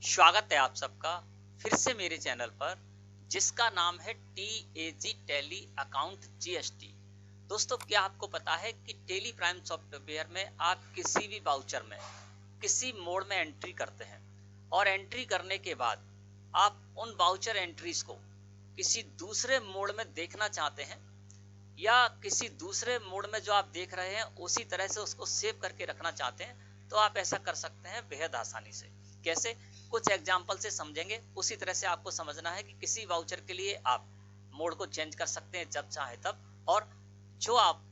स्वागत है आप सबका फिर से मेरे चैनल पर, जिसका नाम है TAG टैली अकाउंट GST। दोस्तों, क्या आपको पता है कि टैली प्राइम सॉफ्टवेयर में आप किसी भी वाउचर में किसी मोड में एंट्री करते हैं और एंट्री करने के बाद आप उन वाउचर एंट्रीज को किसी दूसरे मोड में देखना चाहते हैं या किसी दूसरे मोड में जो आप देख रहे हैं उसी तरह से उसको सेव करके रखना चाहते हैं, तो आप ऐसा कर सकते हैं बेहद आसानी से। कैसे? कुछ एग्जाम्पल से समझेंगे। उसी तरह से आपको समझना है कि किसी वाउचर के लिए आप मोड को चेंज कर सकते हैं जब चाहे तब, और जो आप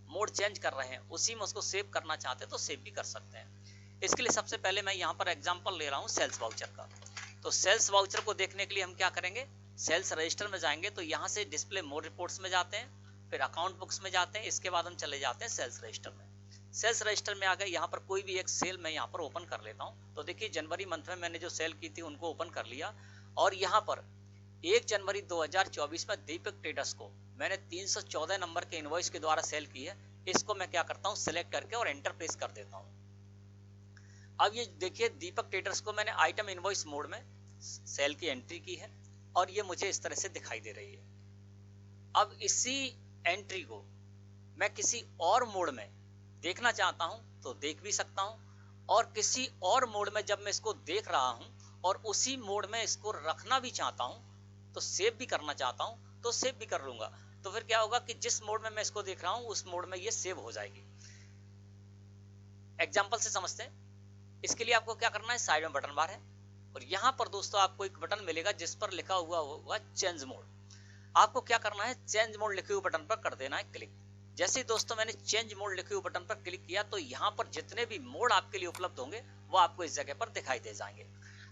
मोड चेंज कर रहे हैं उसी में उसको सेव करना चाहते हैं तो सेव भी कर सकते हैं। इसके लिए सबसे पहले मैं यहाँ पर एग्जाम्पल ले रहा हूँ सेल्स वाउचर का। तो सेल्स वाउचर को देखने के लिए हम क्या करेंगे, सेल्स रजिस्टर में जाएंगे, तो यहाँ से डिस्प्ले मोड रिपोर्ट्स में जाते हैं, फिर अकाउंट बुक्स में जाते हैं, इसके बाद हम चले जाते हैं सेल्स रजिस्टर में। सेल्स रजिस्टर में आ गए, यहाँ पर कोई भी एक सेल मैं यहाँ पर ओपन कर लेता हूँ। तो देखिए जनवरी मंथ में मैंने जो सेल की थी उनको ओपन कर लिया, और यहाँ पर 1 जनवरी 2024 में दीपक ट्रेडर्स को मैंने 314 नंबर के इनवॉइस के द्वारा सेल की है। इसको मैं क्या करता हूँ, सिलेक्ट करके और एंटर प्रेस कर देता हूँ। अब ये देखिए दीपक ट्रेडर्स को मैंने आइटम इनवॉइस मोड में सेल की एंट्री की है और ये मुझे इस तरह से दिखाई दे रही है। अब इसी एंट्री को मैं किसी और मोड में देखना चाहता हूं तो देख भी सकता हूं, और किसी और मोड में जब मैं इसको देख रहा हूं और उसी मोड में इसको रखना भी चाहता हूं तो सेव भी करना चाहता हूं तो सेव भी कर लूंगा। तो फिर क्या होगा कि जिस मोड में मैं इसको देख रहा हूं उस मोड में ये सेव हो जाएगी। एग्जाम्पल से समझते हैं। इसके लिए आपको क्या करना है, साइड में बटन बार है और यहां पर दोस्तों आपको एक बटन मिलेगा जिस पर लिखा हुआ होगा चेंज मोड। आपको क्या करना है, चेंज मोड लिखे हुए बटन पर कर देना है क्लिक। जैसे ही दोस्तों मैंने चेंज मोड लिखे हुए बटन पर क्लिक किया तो यहाँ पर जितने भी मोड आपके लिए उपलब्ध होंगे वो आपको इस जगह पर दिखाई दे जाएंगे।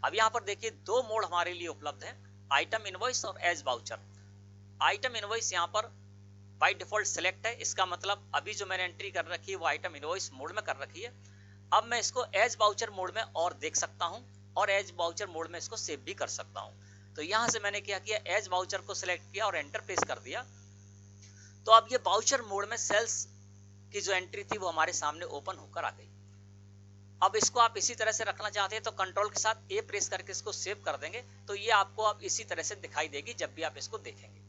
अब यहाँ पर देखिए 2 मोड हमारे लिए उपलब्ध है, आइटम इनवॉइस और एज वाउचर। आइटम इनवॉइस यहाँ पर बाय डिफॉल्ट सिलेक्ट है, इसका मतलब अभी जो मैंने एंट्री कर रखी है वो आइटम इनवॉइस मोड में कर रखी है। अब मैं इसको एज वाउचर मोड में और देख सकता हूँ और एज वाउचर मोड में इसको सेव भी कर सकता हूँ। तो यहाँ से मैंने क्या किया, एज वाउचर को सिलेक्ट किया और एंटर प्रेस कर दिया। तो अब ये वाउचर मोड में सेल्स की जो एंट्री थी वो हमारे सामने ओपन होकर आ गई। अब इसको आप इसी तरह से रखना चाहते हैं तो कंट्रोल के साथ ए प्रेस करके इसको सेव कर देंगे, तो ये आपको अब इसी तरह से दिखाई देगी जब भी आप इसको देखेंगे।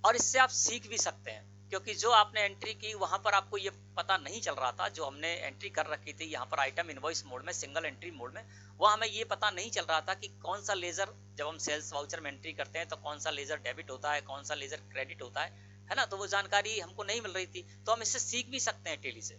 और इससे आप सीख भी सकते हैं, क्योंकि जो आपने एंट्री की वहां पर आपको ये पता नहीं चल रहा था, जो हमने एंट्री कर रखी थी यहाँ पर आइटम इनवॉइस मोड में सिंगल एंट्री मोड में, वह हमें ये पता नहीं चल रहा था कि कौन सा लेजर जब हम सेल्स वाउचर में एंट्री करते हैं तो कौन सा लेजर डेबिट होता है, कौन सा लेजर क्रेडिट होता है ना। तो वो जानकारी हमको नहीं मिल रही थी, तो हम इससे सीख भी सकते हैं टैली से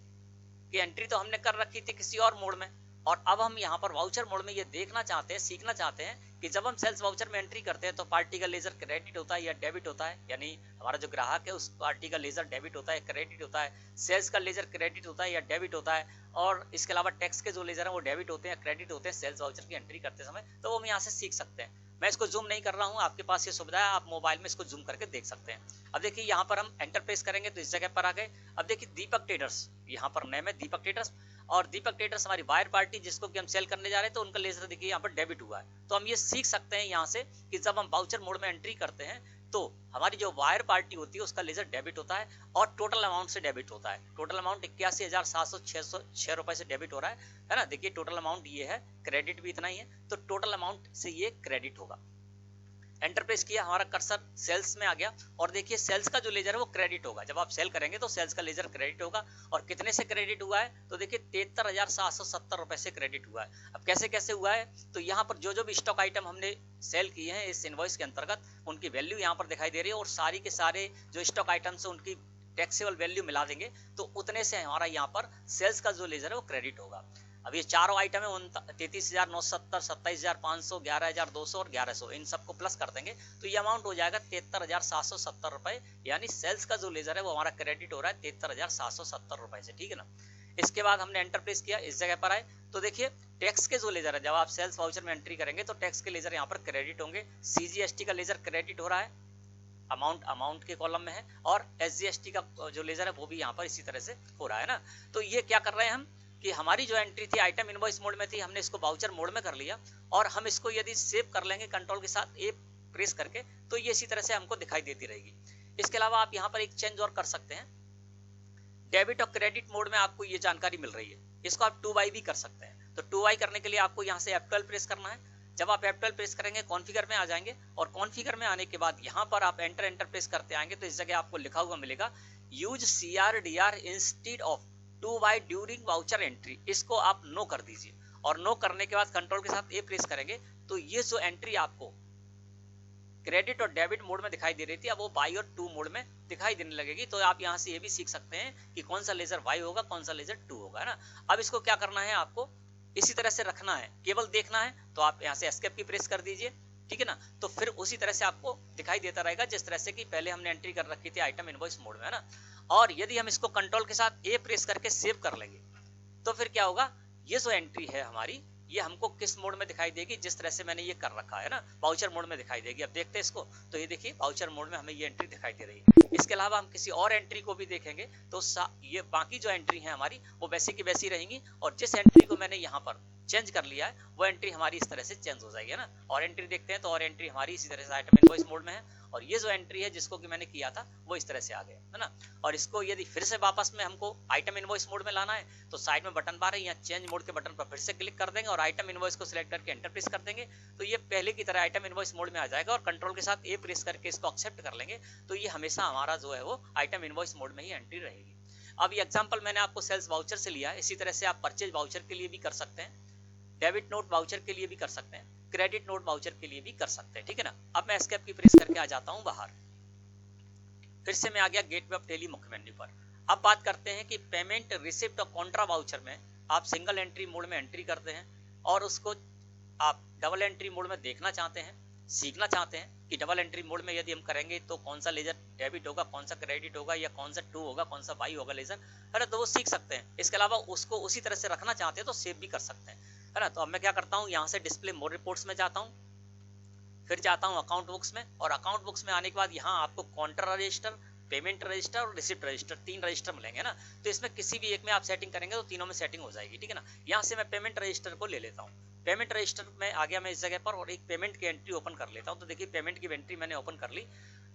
कि एंट्री तो हमने कर रखी थी किसी और मोड में, और अब हम यहाँ पर वाउचर मोड में ये देखना चाहते हैं, सीखना चाहते हैं कि जब हम सेल्स वाउचर में एंट्री करते हैं तो पार्टी का लेजर क्रेडिट होता है या डेबिट होता है, यानी हमारा जो ग्राहक है उस पार्टी का लेजर डेबिट होता है क्रेडिट होता है, सेल्स का लेजर क्रेडिट होता है या डेबिट होता है, और इसके अलावा टैक्स के जो लेजर है वो डेबिट होते हैं क्रेडिट होते हैं सेल्स वाउचर की एंट्री करते समय। तो वो हम यहाँ से सीख सकते हैं। मैं इसको जूम नहीं कर रहा हूँ, आपके पास ये सुविधा है, आप मोबाइल में इसको जूम करके देख सकते हैं। अब देखिए यहाँ पर हम एंटर प्रेस करेंगे तो इस जगह पर आ गए। अब देखिए दीपक ट्रेडर्स, यहाँ पर नेम है दीपक ट्रेडर्स, और दीपक ट्रेडर्स हमारी बायर पार्टी जिसको कि हम सेल करने जा रहे हैं तो उनका लेजर देखिए यहाँ पर डेबिट हुआ है। तो हम ये सीख सकते हैं यहाँ से कि जब हम वाउचर मोड में एंट्री करते हैं तो हमारी जो वायर पार्टी होती है उसका लेजर डेबिट होता है और टोटल अमाउंट से डेबिट होता है। टोटल अमाउंट 81,706 रुपए से डेबिट हो रहा है ना। देखिए टोटल अमाउंट ये है, क्रेडिट भी इतना ही है, तो टोटल अमाउंट से ये क्रेडिट होगा। एंटर प्रेस किया, हमारा कर्सर सेल्स में आ गया और देखिए सेल्स का जो लेजर है वो क्रेडिट होगा। जब आप सेल करेंगे तो सेल्स का लेजर क्रेडिट होगा, और कितने से क्रेडिट हुआ है तो देखिए 73,770 रुपए से क्रेडिट हुआ है। अब कैसे कैसे हुआ है, तो यहाँ पर जो भी स्टॉक आइटम हमने सेल किए हैं इस इनवॉइस के अंतर्गत उनकी वैल्यू यहाँ पर दिखाई दे रही है, और सारी के सारे जो स्टॉक आइटम है उनकी टैक्सेबल वैल्यू मिला देंगे तो उतने से हमारा यहाँ पर सेल्स का जो लेजर है वो क्रेडिट होगा। अब ये चारों आइटम है 33,970, 27,500, 11,200 और 1,100, इन सबको प्लस कर देंगे तो ये अमाउंट हो जाएगा 73,770 रुपए, यानी सेल्स का जो लेजर है वो हमारा क्रेडिट हो रहा है 73,770 रुपए से, ठीक है ना। इसके बाद हमने एंटर प्रेस किया, इस जगह पर आए तो देखिए टैक्स के जो लेजर है, जब आप सेल्स वाउचर में एंट्री करेंगे तो टैक्स के लेजर यहाँ पर क्रेडिट होंगे। CGST का लेजर क्रेडिट हो रहा है, अमाउंट के कॉलम में है, और SGST का जो लेजर है वो भी यहाँ पर इसी तरह से हो रहा है ना। तो ये क्या कर रहे हैं हम कि हमारी जो एंट्री थी आइटम इनवॉइस मोड में थी, हमने इसको वाउचर मोड में कर लिया, और हम इसको यदि सेव कर लेंगे कंट्रोल के साथ ए प्रेस करके तो ये इसी तरह से हमको दिखाई देती रहेगी। इसके अलावा आप यहाँ पर एक चेंज और कर सकते हैं, डेबिट और क्रेडिट मोड में आपको ये जानकारी मिल रही है, इसको आप 2x भी कर सकते हैं। तो 2x करने के लिए आपको यहाँ से F12 प्रेस करना है, जब आप F12 प्रेस करेंगे कॉन्फ़िगर में आ जाएंगे और कॉन्फ़िगर में आने के बाद यहाँ पर आप एंटर प्रेस करते आएंगे तो इस जगह आपको लिखा हुआ मिलेगा use CRDR instead of two by during voucher entry. इसको आप नो कर दीजिए और नो करने के बाद कंट्रोल के साथ A प्रेस करेंगे तो ये जो एंट्री आपको क्रेडिट और डेबिट मोड में दिखाई दे रही थी अब वो बाई और टू मोड में दिखाई देने लगेगी। तो आप यहाँ से ये भी सीख सकते हैं कि कौन सा लेजर वाई होगा कौन सा लेजर टू होगा, है ना। अब इसको क्या करना है, आपको इसी तरह से रखना है, केवल देखना है तो आप यहाँ से एस्केप की प्रेस कर दीजिए, ठीक है ना। तो फिर उसी तरह से आपको दिखाई देता रहेगा जिस तरह से कि पहले हमने एंट्री कर रखी थी आइटम इनवॉइस मोड में, है ना। और यदि हम इसको कंट्रोल के साथ ए प्रेस करके सेव कर लेंगे तो फिर क्या होगा, ये जो एंट्री है हमारी ये हमको किस मोड में दिखाई देगी, जिस तरह से मैंने ये कर रखा है ना, वाउचर मोड में दिखाई देगी। अब देखते हैं इसको, तो ये देखिए वाउचर मोड में हमें ये एंट्री दिखाई दे रही है। इसके अलावा हम किसी और एंट्री को भी देखेंगे तो ये बाकी जो एंट्री है हमारी वो वैसी की वैसी रहेंगी और जिस एंट्री को मैंने यहाँ पर चेंज कर लिया है वो एंट्री हमारी इस तरह से चेंज हो जाएगी, है ना। और एंट्री देखते हैं तो और एंट्री हमारी इसी तरह से आइटम इनवॉइस मोड में है और ये जो एंट्री है जिसको कि मैंने किया था वो इस तरह से आ गया, है ना। और इसको यदि फिर से वापस में हमको आइटम इनवॉइस मोड में लाना है तो साइड में बटन बार है, यहाँ चेंज मोड के बटन पर फिर से क्लिक कर देंगे और आइटम इनवॉइस को सिलेक्ट करके एंटर प्रेस कर देंगे तो ये पहले की तरह आइटम इनवॉइस मोड में आ जाएगा और कंट्रोल के साथ ए प्रेस करके इसको एक्सेप्ट कर लेंगे तो ये हमेशा हमारा जो है वो आइटम इनवॉइस मोड में ही एंट्री रहेगी। अब ये एग्जांपल मैंने आपको सेल्स वाउचर से लिया है, इसी तरह से आप परचेज वाउचर के लिए भी कर सकते हैं, डेबिट नोट वाउचर के लिए भी कर सकते हैं, क्रेडिट नोट वाउचर के लिए भी कर सकते हैं, ठीक है ना। अब मैं एस्केप की प्रेस करके आ जाता हूं बाहर, फिर से मैं आ गया गेटवे ऑफ टेली मुख्य मेन्यू पर। अब बात करते हैं कि पेमेंट रिसिप्ट और कॉन्ट्रा वाउचर में आप सिंगल एंट्री मोड में एंट्री करते हैं और उसको आप डबल एंट्री मोड में देखना चाहते हैं, सीखना चाहते हैं कि डबल एंट्री मोड में यदि हम करेंगे तो कौन सा लेजर डेबिट होगा, कौन सा क्रेडिट होगा या कौन सा टू होगा, कौन सा बाई होगा लेजर, है ना। तो वो सीख सकते हैं। इसके अलावा उसको उसी तरह से रखना चाहते हैं तो सेव भी कर सकते हैं, है ना। तो अब मैं क्या करता हूँ, यहाँ से डिस्प्ले मोर रिपोर्ट्स में जाता हूँ, फिर जाता हूँ अकाउंट बुक्स में और अकाउंट बुक्स में आने के बाद यहाँ आपको काउंटर रजिस्टर, पेमेंट रजिस्टर और रिसिप्ट रजिस्टर, तीन रजिस्टर मिलेंगे ना। तो इसमें किसी भी एक में आप सेटिंग करेंगे तो तीनों में सेटिंग हो जाएगी, ठीक है ना। यहाँ से मैं पेमेंट रजिस्टर को ले लेता हूँ, पेमेंट रजिस्टर में आ गया मैं इस जगह पर और एक पेमेंट की एंट्री ओपन कर लेता हूँ। तो देखिए पेमेंट की एंट्री मैंने ओपन कर ली।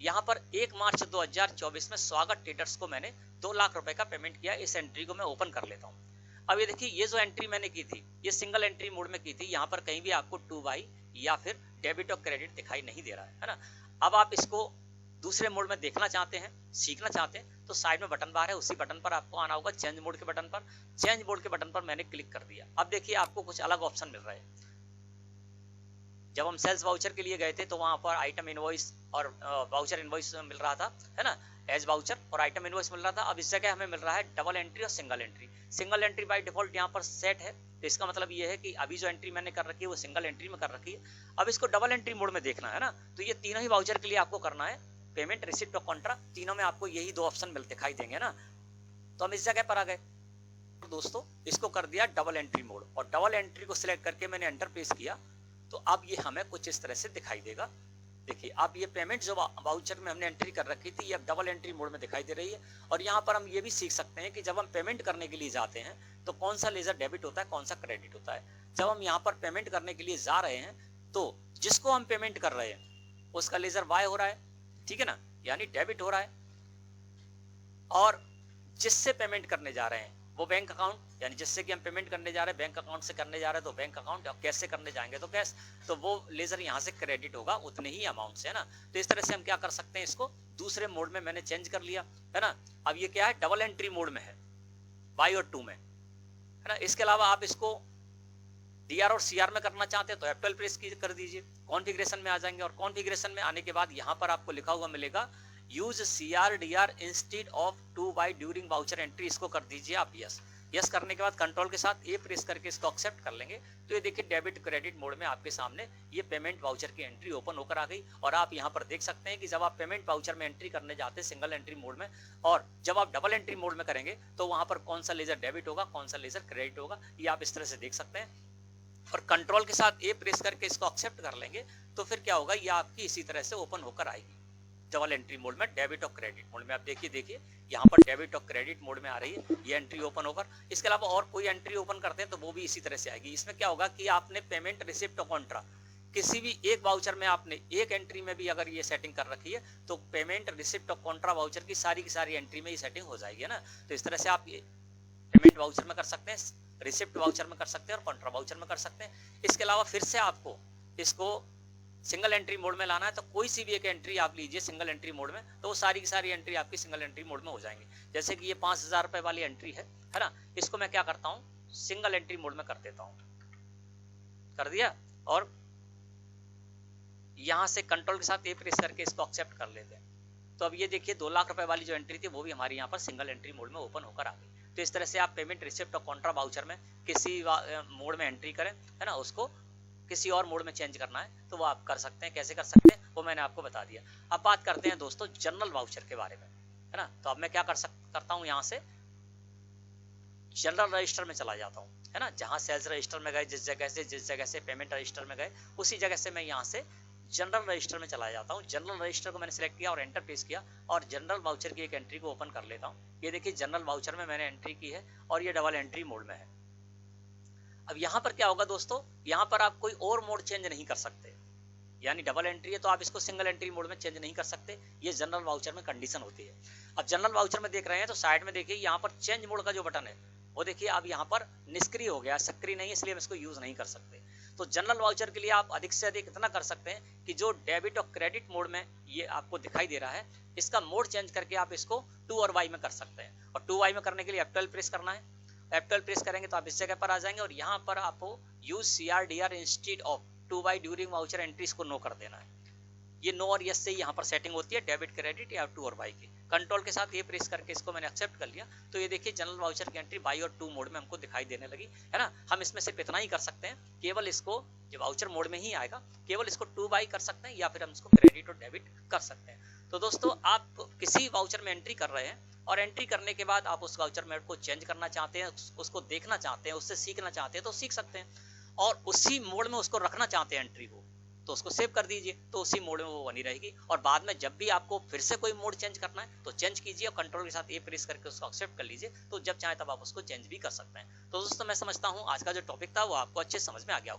यहाँ पर 1 मार्च 2024 में स्वागत ट्रेडर्स को मैंने 2 लाख रुपए का पेमेंट किया। इस एंट्री को मैं ओपन कर लेता हूँ। अब ये देखिए ये जो एंट्री मैंने की थी ये सिंगल एंट्री मोड में की थी, यहाँ पर कहीं भी आपको टू बाई या फिर डेबिट और क्रेडिट दिखाई नहीं दे रहा है ना। अब आप इसको दूसरे मोड में देखना चाहते हैं, सीखना चाहते हैं तो साइड में बटन बार है, उसी बटन पर आपको आना होगा चेंज मोड के बटन पर। चेंज मोड के बटन पर मैंने क्लिक कर दिया। अब देखिए आपको कुछ अलग ऑप्शन मिल रहा है। जब हम सेल्स वाउचर के लिए गए थे तो वहां पर आइटम इनवॉइस और वाउचर इनवॉइस मिल रहा था, है ना, एज वाउचर और आइटम इनवॉइस मिल रहा था। अब इस जगह हमें मिल रहा है डबल एंट्री और single entry. Single entry by default यहाँ पर सेट है तो इसका मतलब ये है कि अभी जो एंट्री मैंने कर रखी है वो सिंगल एंट्री में कर रखी है। अब इसको डबल एंट्री मोड में देखना है ना, तो ये तीनों ही वाउचर के लिए आपको करना है, पेमेंट, रिसिप्ट और कॉन्ट्रा, तीनों में आपको यही दो ऑप्शन मिल दिखाई देंगे ना। तो हम इस जगह पर आ गए दोस्तों, इसको कर दिया डबल एंट्री मोड और डबल एंट्री को सिलेक्ट करके मैंने एंटर प्रेस किया तो अब ये हमें कुछ इस तरह से दिखाई देगा। देखिए अब ये पेमेंट जो वाउचर में हमने एंट्री कर रखी थी ये अब डबल एंट्री मोड में दिखाई दे रही है। और यहाँ पर हम ये भी सीख सकते हैं कि जब हम पेमेंट करने के लिए जाते हैं तो कौन सा लेजर डेबिट होता है, कौन सा क्रेडिट होता है। जब हम यहाँ पर पेमेंट करने के लिए जा रहे हैं तो जिसको हम पेमेंट कर रहे हैं उसका लेजर वाई हो रहा है, ठीक है ना, यानी डेबिट हो रहा है। और जिससे पेमेंट करने जा रहे हैं वो बैंक अकाउंट, यानी जिससे कि हम पेमेंट करने जा रहे हैं बैंक अकाउंट से करने जा रहे हैं तो बैंक अकाउंट, और कैश से करने जाएंगे तो कैश, तो वो लेजर यहाँ से क्रेडिट होगा उतने ही अमाउंट से, है ना। तो इस तरह से हम क्या कर सकते हैं, इसको दूसरे मोड में मैंने चेंज कर लिया, है ना। अब ये क्या है, डबल एंट्री मोड में है, बाई और टू में, है ना। इसके अलावा आप इसको डीआर और सीआर में करना चाहते हैं तो F12 प्रेस कर दीजिए, कॉन्फ़िगरेशन में आ जाएंगे और कॉन्फ़िगरेशन में आने के बाद यहाँ पर आपको लिखा हुआ मिलेगा use CRDR instead of two by during voucher entry, इसको कर दीजिए आप यस। यस करने के बाद कंट्रोल के साथ ए प्रेस करके इसको एक्सेप्ट कर लेंगे तो ये देखिए डेबिट क्रेडिट मोड में आपके सामने ये पेमेंट वाउचर की एंट्री ओपन होकर आ गई। और आप यहाँ पर देख सकते हैं कि जब आप पेमेंट वाउचर में एंट्री करने जाते हैं सिंगल एंट्री मोड में, और जब आप डबल एंट्री मोड में करेंगे तो वहां पर कौन सा लेजर डेबिट होगा, कौन सा लेजर क्रेडिट होगा, ये आप इस तरह से देख सकते हैं। और कंट्रोल के साथ ए प्रेस करके इसको एक्सेप्ट कर लेंगे तो फिर क्या होगा, ये आपकी इसी तरह से ओपन होकर आएगी डबल एंट्री मोड में, डेबिट और क्रेडिट मोड में। आप देखिए यहाँ पर डेबिट और क्रेडिट मोड में आ रही है ये एंट्री ओपन होकर। इसके अलावा और कोई एंट्री ओपन करते हैं तो वो भी इसी तरह से आएगी। इसमें क्या होगा कि आपने पेमेंट, रिसिप्ट और कॉन्ट्रा किसी भी एक वाउचर में आपने एक एंट्री में भी अगर ये सेटिंग कर रखी है तो पेमेंट, रिसिप्ट और कॉन्ट्रा वाउचर की सारी एंट्री में ये सेटिंग हो जाएगी, है ना। तो इस तरह से आप ये पेमेंट वाउचर में कर सकते हैं, रिसिप्ट वाउचर में कर सकते हैं और कॉन्ट्रा वाउचर में कर सकते हैं। इसके अलावा फिर से आपको इसको सिंगल एंट्री मोड में लाना है तो कोई सी भी एक एंट्री आप लीजिए सिंगल एंट्री मोड में, तो वो सारी की सारी एंट्री आपकी सिंगल एंट्री मोड में हो जाएंगी। जैसे कि ये 5000 रुपए वाली एंट्री है ना, इसको मैं क्या करता हूँ सिंगल एंट्री मोड में कर देता हूँ, कर दिया, और यहां से कंट्रोल के साथ ए प्रेस करके इसको एक्सेप्ट कर लेते हैं। तो अब ये देखिए 2 लाख रुपए वाली जो एंट्री थी वो भी हमारी यहाँ पर सिंगल एंट्री मोड में ओपन होकर आ गई। तो इस तरह से आप पेमेंट रिसिप्ट और कॉन्ट्रा वाउचर में किसी मोड में एंट्री करें, है ना, उसको किसी और मोड में चेंज करना है तो वो आप कर सकते हैं। कैसे कर सकते हैं वो मैंने आपको बता दिया। अब बात करते हैं दोस्तों जनरल वाउचर के बारे में, है ना। तो अब मैं क्या करता हूँ, यहाँ से जनरल रजिस्टर में चला जाता हूँ, है ना। जहाँ सेल्स रजिस्टर में गए, जिस जगह से पेमेंट रजिस्टर में गए, उसी जगह से मैं यहाँ से जनरल रजिस्टर में चला जाता हूँ। जनरल रजिस्टर को मैंने सिलेक्ट किया और एंटर प्रेस किया और जनरल वाउचर की एक एंट्री को ओपन कर लेता हूँ। ये देखिए जनरल वाउचर में मैंने एंट्री की है और ये डबल एंट्री मोड में है। अब यहाँ पर क्या होगा दोस्तों, यहाँ पर आप कोई और मोड चेंज नहीं कर सकते, यानी डबल एंट्री है तो आप इसको सिंगल एंट्री मोड में चेंज नहीं कर सकते, ये जनरल वाउचर में कंडीशन होती है। अब जनरल वाउचर में देख रहे हैं तो साइड में देखिए यहाँ पर चेंज मोड का जो बटन है वो देखिए अब यहाँ पर निष्क्रिय हो गया, सक्रिय नहीं है, इसलिए हम इसको यूज नहीं कर सकते। तो जनरल वाउचर के लिए आप अधिक से अधिक इतना कर सकते हैं कि जो डेबिट और क्रेडिट मोड में ये आपको दिखाई दे रहा है, इसका मोड चेंज करके आप इसको 2 और Y में कर सकते हैं। और 2Y में करने के लिए F12 प्रेस करना है। F12 प्रेस करेंगे तो आप इस जगह पर आ जाएंगे और यहाँ पर आपको use CRDR instead of 2Y during voucher entries को नो कर देना है। ये नो और यस से यहाँ पर सेटिंग होती है डेबिट क्रेडिट या 2 और Y की। कंट्रोल के साथ ये प्रेस करके इसको मैंने एक्सेप्ट कर लिया। तो ये देखिए जनरल वाउचर की एंट्री बाई और 2 मोड में हमको दिखाई देने लगी, है ना। हम इसमें सिर्फ इतना ही कर सकते हैं, केवल इसको जो वाउचर मोड में ही आएगा, केवल इसको 2 कर सकते हैं या फिर हम इसको क्रेडिट और डेबिट कर सकते हैं। तो दोस्तों आप किसी वाउचर में एंट्री कर रहे हैं और एंट्री करने के बाद आप उस वाउचर मोड को चेंज करना चाहते हैं, उसको देखना चाहते हैं, उससे सीखना चाहते हैं तो सीख सकते हैं, और उसी मोड में उसको रखना चाहते हैं एंट्री को तो उसको सेव कर दीजिए, तो उसी मोड में वो बनी रहेगी। और बाद में जब भी आपको फिर से कोई मोड चेंज करना है तो चेंज कीजिए और कंट्रोल के साथ ए प्रेस करके उसको एक्सेप्ट कर लीजिए, तो जब चाहे तब आप उसको चेंज भी कर सकते हैं। तो दोस्तों मैं समझता हूँ आज का जो टॉपिक था वो आपको अच्छे समझ में आ गया होगा।